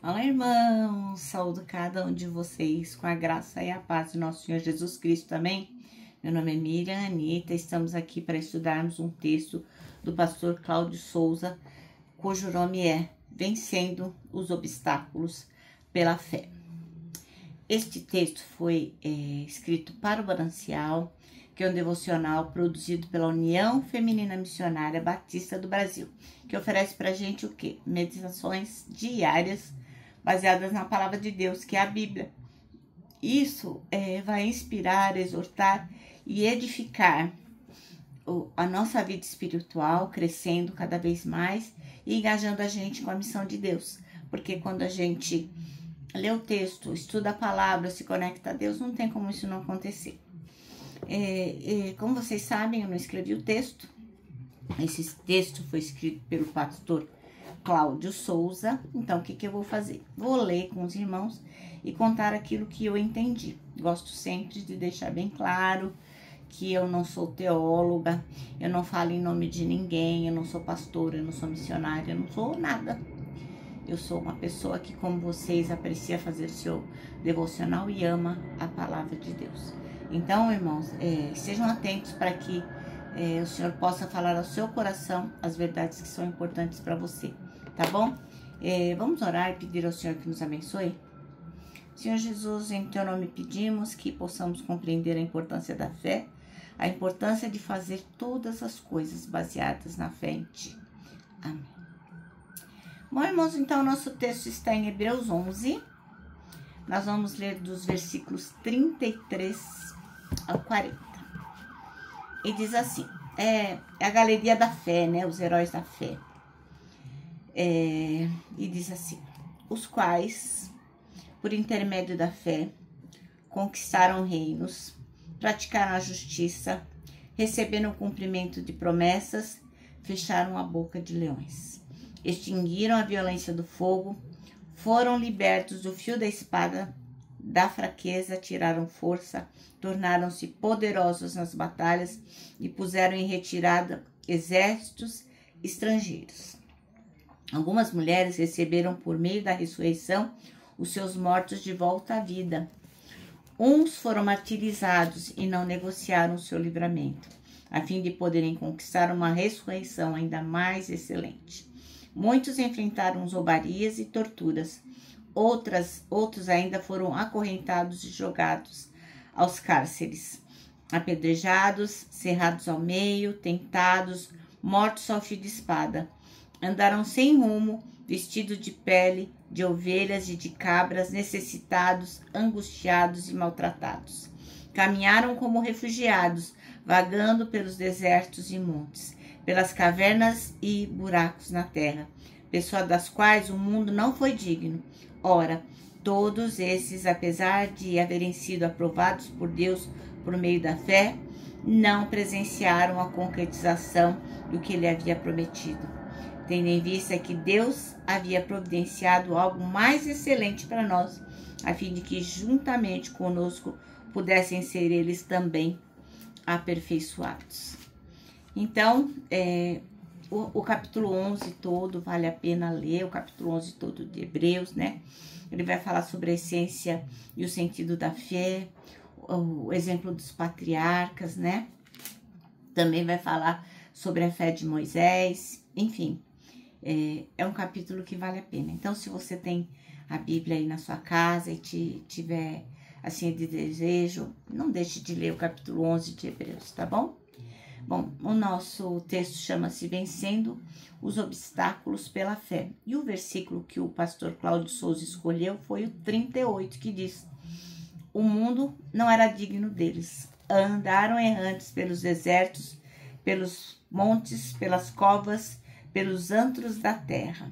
Olá, irmãos! Saúdo cada um de vocês com a graça e a paz do nosso Senhor Jesus Cristo também. Meu nome é Miriam Anita, estamos aqui para estudarmos um texto do pastor Cláudio Souza, cujo nome é Vencendo os Obstáculos pela Fé. Este texto foi escrito para o Manancial, que é um devocional produzido pela União Feminina Missionária Batista do Brasil, que oferece para a gente o quê? Meditações diárias baseadas na palavra de Deus, que é a Bíblia. Isso vai inspirar, exortar e edificar a nossa vida espiritual, crescendo cada vez mais e engajando a gente com a missão de Deus. Porque quando a gente lê o texto, estuda a palavra, se conecta a Deus, não tem como isso não acontecer. Como vocês sabem, eu não escrevi o texto. Esse texto foi escrito pelo pastor Cláudio Souza. Então, o que eu vou fazer? Vou ler com os irmãos e contar aquilo que eu entendi. Gosto sempre de deixar bem claro que eu não sou teóloga, eu não falo em nome de ninguém, eu não sou pastora, eu não sou missionária, eu não sou nada. Eu sou uma pessoa que, como vocês, aprecia fazer seu devocional e ama a palavra de Deus. Então, irmãos, sejam atentos para que o Senhor possa falar ao seu coração as verdades que são importantes para você, tá bom? Vamos orar e pedir ao Senhor que nos abençoe? Senhor Jesus, em teu nome pedimos que possamos compreender a importância da fé, a importância de fazer todas as coisas baseadas na fé em ti. Amém. Bom, irmãos, então nosso texto está em Hebreus 11. Nós vamos ler dos versículos 33 ao 40. E diz assim, é a galeria da fé, né? Os heróis da fé. E diz assim, os quais, por intermédio da fé, conquistaram reinos, praticaram a justiça, receberam o cumprimento de promessas, fecharam a boca de leões, extinguiram a violência do fogo, foram libertos do fio da espada, da fraqueza, tiraram força, tornaram-se poderosos nas batalhas e puseram em retirada exércitos estrangeiros. Algumas mulheres receberam por meio da ressurreição os seus mortos de volta à vida. Uns foram martirizados e não negociaram o seu livramento, a fim de poderem conquistar uma ressurreição ainda mais excelente. Muitos enfrentaram zombarias e torturas. Outros ainda foram acorrentados e jogados aos cárceres, apedrejados, cerrados ao meio, tentados, mortos ao fio de espada. Andaram sem rumo, vestidos de pele, de ovelhas e de cabras, necessitados, angustiados e maltratados. Caminharam como refugiados, vagando pelos desertos e montes, pelas cavernas e buracos na terra, pessoas das quais o mundo não foi digno. Ora, todos esses, apesar de haverem sido aprovados por Deus por meio da fé, não presenciaram a concretização do que ele havia prometido, tendo em vista que Deus havia providenciado algo mais excelente para nós, a fim de que juntamente conosco pudessem ser eles também aperfeiçoados. Então, o capítulo 11 todo vale a pena ler, o capítulo 11 todo de Hebreus, né? Ele vai falar sobre a essência e o sentido da fé, o exemplo dos patriarcas, né? Também vai falar sobre a fé de Moisés, enfim. É um capítulo que vale a pena. Então, se você tem a Bíblia aí na sua casa e tiver, assim, de desejo, não deixe de ler o capítulo 11 de Hebreus, tá bom? Bom, o nosso texto chama-se Vencendo os Obstáculos pela Fé. E o versículo que o pastor Cláudio Souza escolheu foi o 38, que diz: o mundo não era digno deles. Andaram errantes pelos desertos, pelos montes, pelas covas, pelos antros da terra.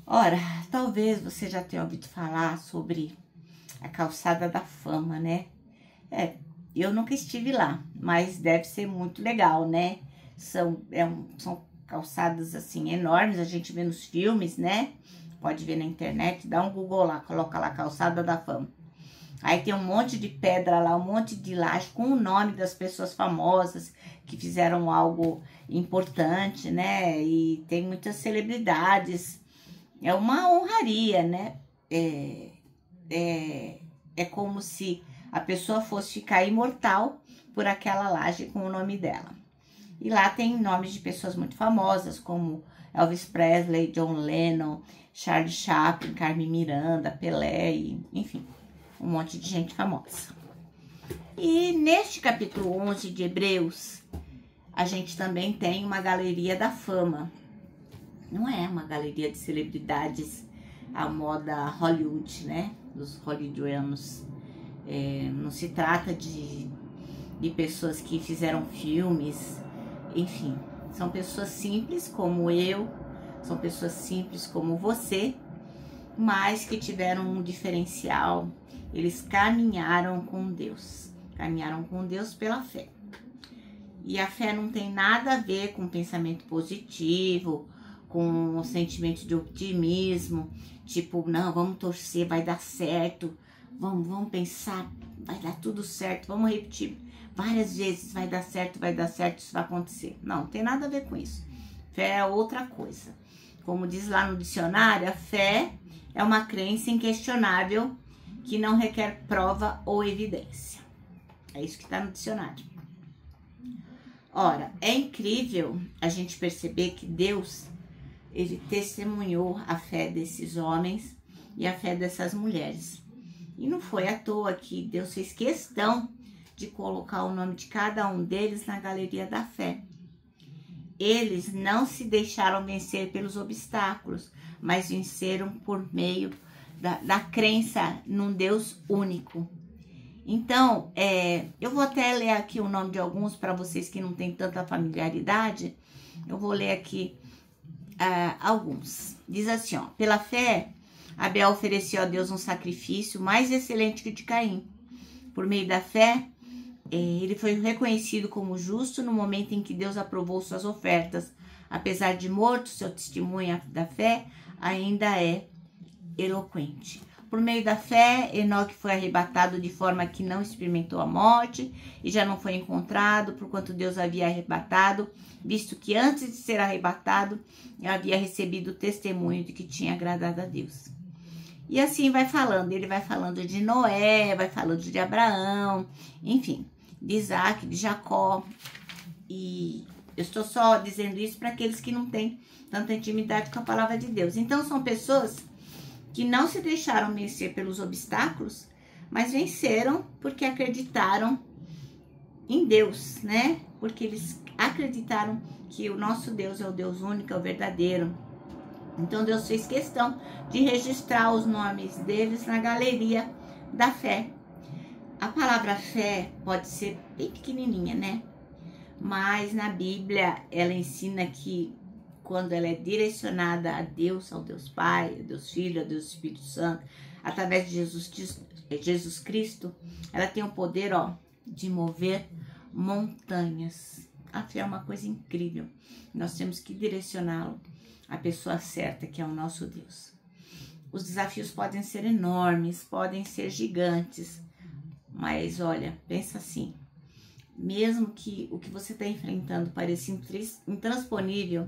Ora, talvez você já tenha ouvido falar sobre a calçada da fama, né? Eu nunca estive lá, mas deve ser muito legal, né? São calçadas, assim, enormes, a gente vê nos filmes, né? Pode ver na internet, dá um Google lá, coloca lá, calçada da fama. Aí tem um monte de pedra lá, um monte de laje com o nome das pessoas famosas que fizeram algo importante, né? E tem muitas celebridades é uma honraria, né? É como se a pessoa fosse ficar imortal por aquela laje com o nome dela. E lá tem nomes de pessoas muito famosas, como Elvis Presley, John Lennon, Charlie Chaplin, Carmen Miranda, Pelé, enfim, um monte de gente famosa. E neste capítulo 11 de Hebreus, a gente também tem uma galeria da fama. Não é uma galeria de celebridades à moda Hollywood, né? Dos hollywoodianos. Não se trata de pessoas que fizeram filmes, enfim. São pessoas simples como eu, são pessoas simples como você, mas que tiveram um diferencial. Eles caminharam com Deus pela fé. E a fé não tem nada a ver com pensamento positivo, com o sentimento de otimismo, tipo, não, vamos torcer, vai dar certo, vamos pensar, vai dar tudo certo, vamos repetir várias vezes, vai dar certo, isso vai acontecer. Não tem nada a ver com isso. Fé é outra coisa. Como diz lá no dicionário, a fé é uma crença inquestionável que não requer prova ou evidência. É isso que está no dicionário. Ora, é incrível a gente perceber que Deus, ele testemunhou a fé desses homens e a fé dessas mulheres. E não foi à toa que Deus fez questão de colocar o nome de cada um deles na galeria da fé. Eles não se deixaram vencer pelos obstáculos, mas venceram por meio da crença num Deus único. Então, eu vou até ler aqui o nome de alguns para vocês que não têm tanta familiaridade. Eu vou ler aqui alguns. Diz assim, ó: pela fé, Abel ofereceu a Deus um sacrifício mais excelente que o de Caim. Por meio da fé, ele foi reconhecido como justo no momento em que Deus aprovou suas ofertas. Apesar de morto, seu testemunho da fé ainda é eloquente. Por meio da fé, Enoque foi arrebatado de forma que não experimentou a morte e já não foi encontrado, porquanto Deus havia arrebatado, visto que antes de ser arrebatado, havia recebido o testemunho de que tinha agradado a Deus. E assim vai falando, ele vai falando de Noé, vai falando de Abraão, enfim, de Isaac, de Jacó. E eu estou só dizendo isso para aqueles que não têm tanta intimidade com a palavra de Deus. Então, são pessoas que não se deixaram vencer pelos obstáculos, mas venceram porque acreditaram em Deus, né? Porque eles acreditaram que o nosso Deus é o Deus único, é o verdadeiro. Então Deus fez questão de registrar os nomes deles na galeria da fé. A palavra fé pode ser bem pequenininha, né? Mas na Bíblia ela ensina que quando ela é direcionada a Deus, ao Deus Pai, ao Deus Filho, ao Deus Espírito Santo, através de Jesus Cristo, ela tem o poder, de mover montanhas. A fé é uma coisa incrível. Nós temos que direcioná-lo à pessoa certa, que é o nosso Deus. Os desafios podem ser enormes, podem ser gigantes, mas olha, pensa assim, mesmo que o que você está enfrentando pareça intransponível,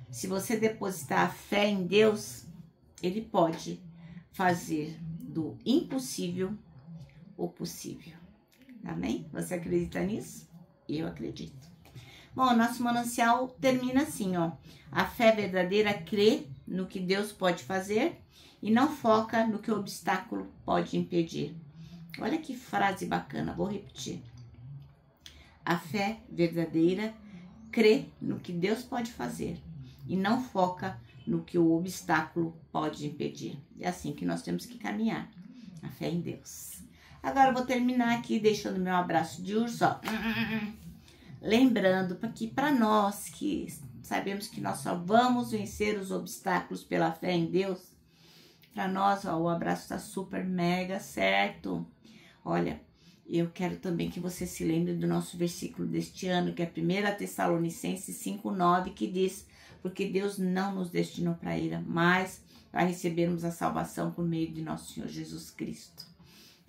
se você depositar a fé em Deus, Ele pode fazer do impossível o possível. Amém? Você acredita nisso? Eu acredito. Bom, nosso manancial termina assim, A fé verdadeira crê no que Deus pode fazer e não foca no que o obstáculo pode impedir. Olha que frase bacana, vou repetir. A fé verdadeira crê no que Deus pode fazer e não foca no que o obstáculo pode impedir. É assim que nós temos que caminhar, a fé em Deus. Agora eu vou terminar aqui deixando meu abraço de urso, lembrando que para nós que sabemos que nós só vamos vencer os obstáculos pela fé em Deus, para nós, o abraço está super mega certo. Olha, eu quero também que você se lembre do nosso versículo deste ano, que é 1 Tessalonicenses 5:9, que diz: porque Deus não nos destinou para a ira, mas para recebermos a salvação por meio de nosso Senhor Jesus Cristo.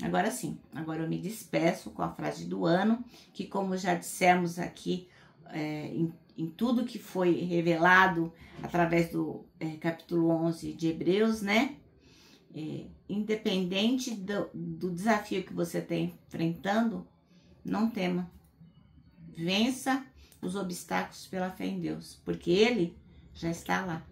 Agora sim, agora eu me despeço com a frase do ano, que como já dissemos aqui em tudo que foi revelado através do capítulo 11 de Hebreus, né? Independente do desafio que você está enfrentando, não tema. Vença os obstáculos pela fé em Deus, porque Ele já está lá.